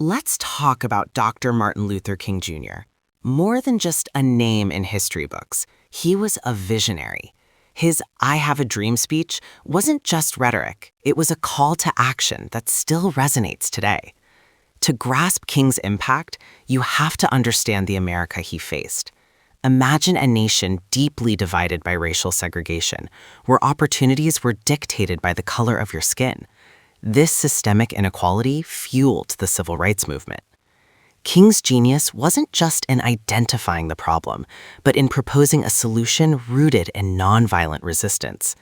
Let's talk about Dr. Martin Luther King Jr. More than just a name in history books, he was a visionary. His "I Have a Dream" speech wasn't just rhetoric, it was a call to action that still resonates today. To grasp King's impact, you have to understand the America he faced. Imagine a nation deeply divided by racial segregation, where opportunities were dictated by the color of your skin. This systemic inequality fueled the civil rights movement. King's genius wasn't just in identifying the problem, but in proposing a solution rooted in nonviolent resistance.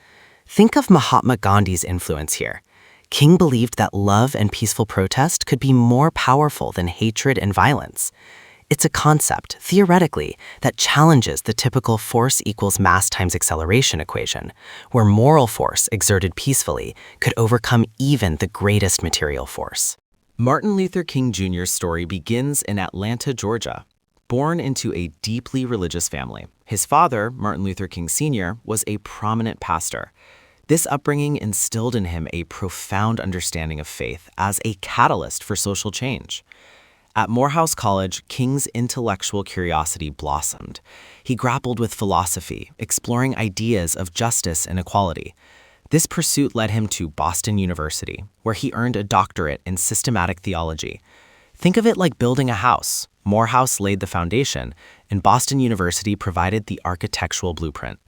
Think of Mahatma Gandhi's influence here. King believed that love and peaceful protest could be more powerful than hatred and violence. It's a concept, theoretically, that challenges the typical force equals mass times acceleration equation, where moral force exerted peacefully could overcome even the greatest material force. Martin Luther King Jr.'s story begins in Atlanta, Georgia. Born into a deeply religious family, his father, Martin Luther King Sr., was a prominent pastor. This upbringing instilled in him a profound understanding of faith as a catalyst for social change. At Morehouse College, King's intellectual curiosity blossomed. He grappled with philosophy, exploring ideas of justice and equality. This pursuit led him to Boston University, where he earned a doctorate in systematic theology. Think of it like building a house. Morehouse laid the foundation, and Boston University provided the architectural blueprint.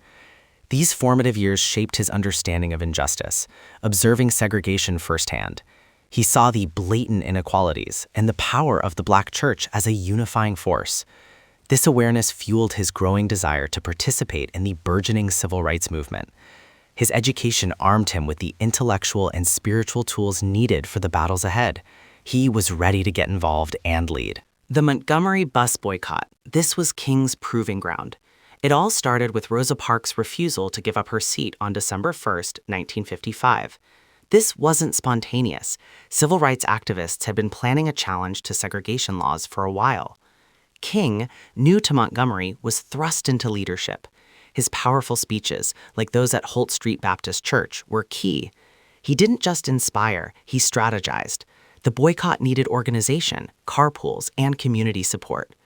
These formative years shaped his understanding of injustice, observing segregation firsthand. He saw the blatant inequalities and the power of the Black church as a unifying force. This awareness fueled his growing desire to participate in the burgeoning civil rights movement. His education armed him with the intellectual and spiritual tools needed for the battles ahead. He was ready to get involved and lead. The Montgomery bus boycott. This was King's proving ground. It all started with Rosa Parks' refusal to give up her seat on December 1st, 1955. This wasn't spontaneous. Civil rights activists had been planning a challenge to segregation laws for a while. King, new to Montgomery, was thrust into leadership. His powerful speeches, like those at Holt Street Baptist Church, were key. He didn't just inspire, he strategized. The boycott needed organization, carpools, and community support.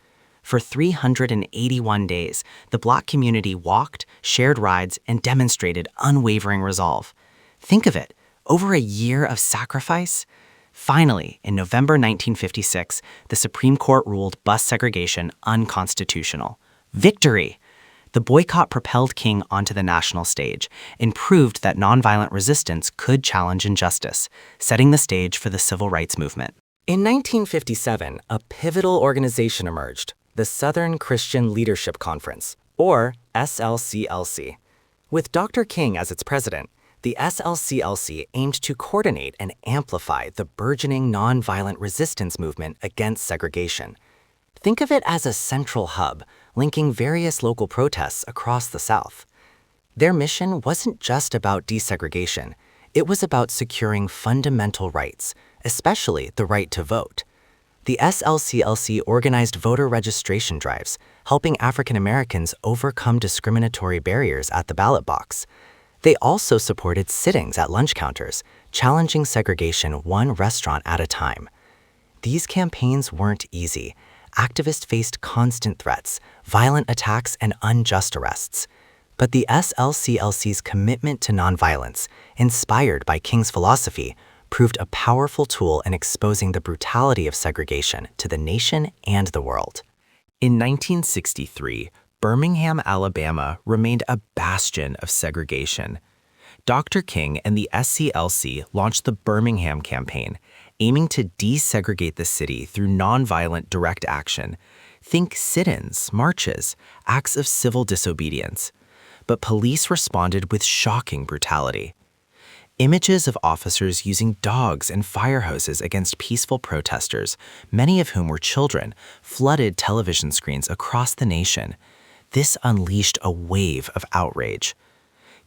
For 381 days, the Black community walked, shared rides, and demonstrated unwavering resolve. Think of it. Over a year of sacrifice? Finally, in November 1956, the Supreme Court ruled bus segregation unconstitutional. Victory! The boycott propelled King onto the national stage and proved that nonviolent resistance could challenge injustice, setting the stage for the civil rights movement. In 1957, a pivotal organization emerged, the Southern Christian Leadership Conference, or SLCLC. With Dr. King as its president, the SLCLC aimed to coordinate and amplify the burgeoning nonviolent resistance movement against segregation. Think of it as a central hub, linking various local protests across the South. Their mission wasn't just about desegregation. It was about securing fundamental rights, especially the right to vote. The SLCLC organized voter registration drives, helping African Americans overcome discriminatory barriers at the ballot box. They also supported sittings at lunch counters, challenging segregation one restaurant at a time. These campaigns weren't easy. Activists faced constant threats, violent attacks, and unjust arrests. But the SLCLC's commitment to nonviolence, inspired by King's philosophy, proved a powerful tool in exposing the brutality of segregation to the nation and the world. In 1963, Birmingham, Alabama remained a bastion of segregation. Dr. King and the SCLC launched the Birmingham Campaign, aiming to desegregate the city through nonviolent direct action. Think sit-ins, marches, acts of civil disobedience. But police responded with shocking brutality. Images of officers using dogs and fire hoses against peaceful protesters, many of whom were children, flooded television screens across the nation. This unleashed a wave of outrage.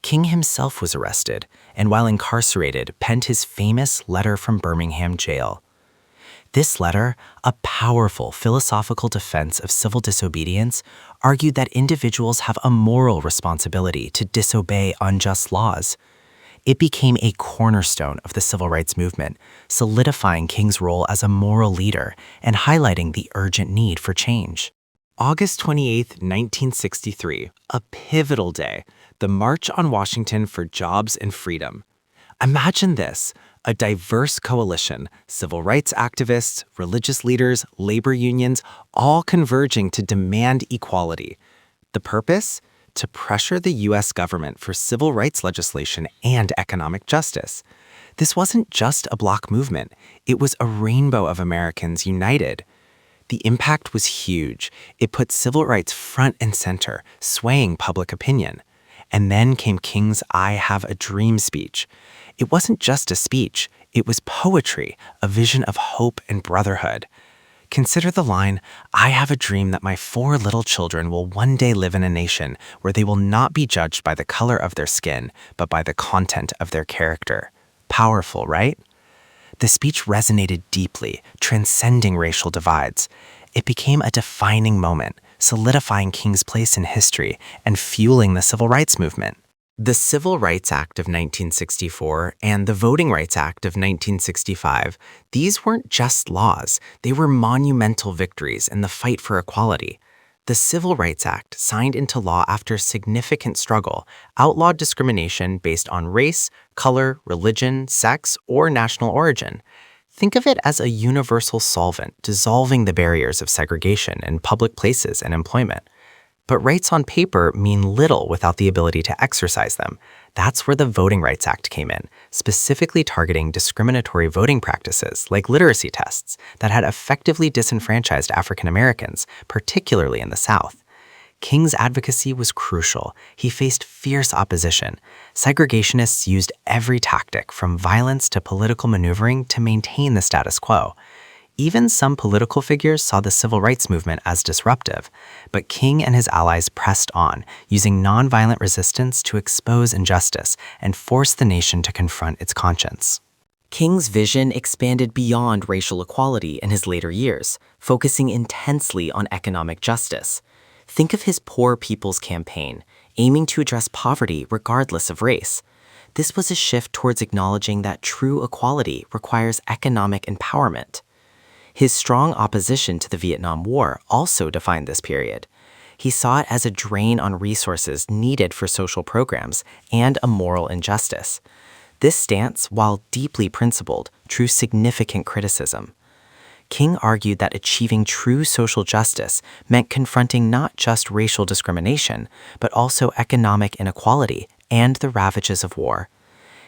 King himself was arrested, and while incarcerated, penned his famous letter from Birmingham jail. This letter, a powerful philosophical defense of civil disobedience, argued that individuals have a moral responsibility to disobey unjust laws. It became a cornerstone of the civil rights movement, solidifying King's role as a moral leader and highlighting the urgent need for change. August 28, 1963, a pivotal day, the March on Washington for Jobs and Freedom. Imagine this, a diverse coalition, civil rights activists, religious leaders, labor unions, all converging to demand equality. The purpose? To pressure the U.S. government for civil rights legislation and economic justice. This wasn't just a block movement, it was a rainbow of Americans united. The impact was huge. It put civil rights front and center, swaying public opinion. And then came King's I Have a Dream speech. It wasn't just a speech, it was poetry, a vision of hope and brotherhood. Consider the line, "I have a dream that my 4 little children will one day live in a nation where they will not be judged by the color of their skin, but by the content of their character." Powerful, right? The speech resonated deeply, transcending racial divides. It became a defining moment, solidifying King's place in history and fueling the civil rights movement. The Civil Rights Act of 1964 and the Voting Rights Act of 1965, these weren't just laws, they were monumental victories in the fight for equality. The Civil Rights Act, signed into law after significant struggle, outlawed discrimination based on race, color, religion, sex, or national origin. Think of it as a universal solvent dissolving the barriers of segregation in public places and employment. But rights on paper mean little without the ability to exercise them. That's where the Voting Rights Act came in, specifically targeting discriminatory voting practices like literacy tests that had effectively disenfranchised African Americans, particularly in the South. King's advocacy was crucial. He faced fierce opposition. Segregationists used every tactic, from violence to political maneuvering, to maintain the status quo. Even some political figures saw the civil rights movement as disruptive, but King and his allies pressed on, using nonviolent resistance to expose injustice and force the nation to confront its conscience. King's vision expanded beyond racial equality in his later years, focusing intensely on economic justice. Think of his Poor People's Campaign, aiming to address poverty regardless of race. This was a shift towards acknowledging that true equality requires economic empowerment. His strong opposition to the Vietnam War also defined this period. He saw it as a drain on resources needed for social programs and a moral injustice. This stance, while deeply principled, drew significant criticism. King argued that achieving true social justice meant confronting not just racial discrimination, but also economic inequality and the ravages of war.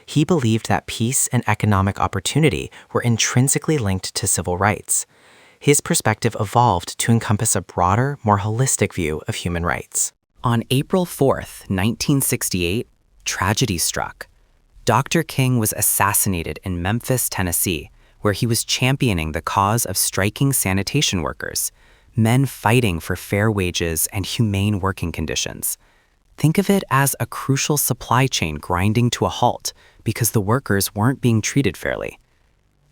He believed that peace and economic opportunity were intrinsically linked to civil rights. His perspective evolved to encompass a broader, more holistic view of human rights. On April 4th, 1968, tragedy struck. Dr. King was assassinated in Memphis, Tennessee, where he was championing the cause of striking sanitation workers, men fighting for fair wages and humane working conditions. Think of it as a crucial supply chain grinding to a halt because the workers weren't being treated fairly.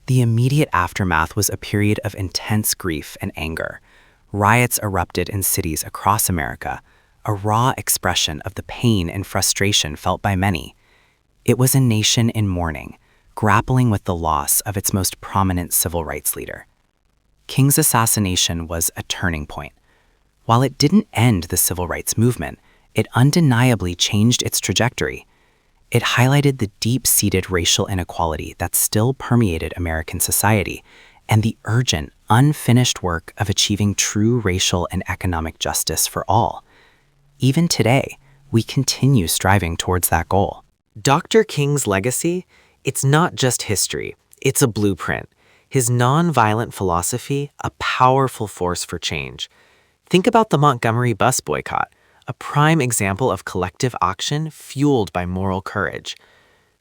The immediate aftermath was a period of intense grief and anger. Riots erupted in cities across America, a raw expression of the pain and frustration felt by many. It was a nation in mourning, grappling with the loss of its most prominent civil rights leader. King's assassination was a turning point. While it didn't end the civil rights movement, it undeniably changed its trajectory. It highlighted the deep-seated racial inequality that still permeated American society and the urgent, unfinished work of achieving true racial and economic justice for all. Even today, we continue striving towards that goal. Dr. King's legacy? It's not just history, it's a blueprint. His nonviolent philosophy, a powerful force for change. Think about the Montgomery bus boycott, a prime example of collective action fueled by moral courage.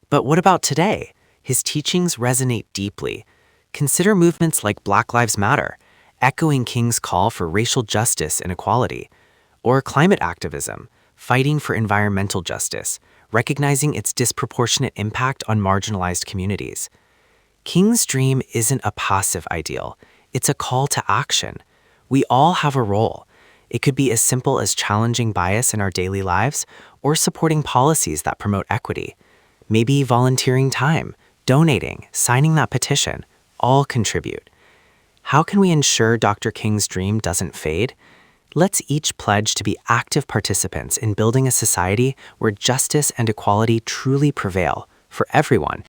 But what about today? His teachings resonate deeply. Consider movements like Black Lives Matter, echoing King's call for racial justice and equality, or climate activism, fighting for environmental justice, recognizing its disproportionate impact on marginalized communities. King's dream isn't a passive ideal, it's a call to action. We all have a role. It could be as simple as challenging bias in our daily lives or supporting policies that promote equity. Maybe volunteering time, donating, signing that petition, all contribute. How can we ensure Dr. King's dream doesn't fade? Let's each pledge to be active participants in building a society where justice and equality truly prevail for everyone,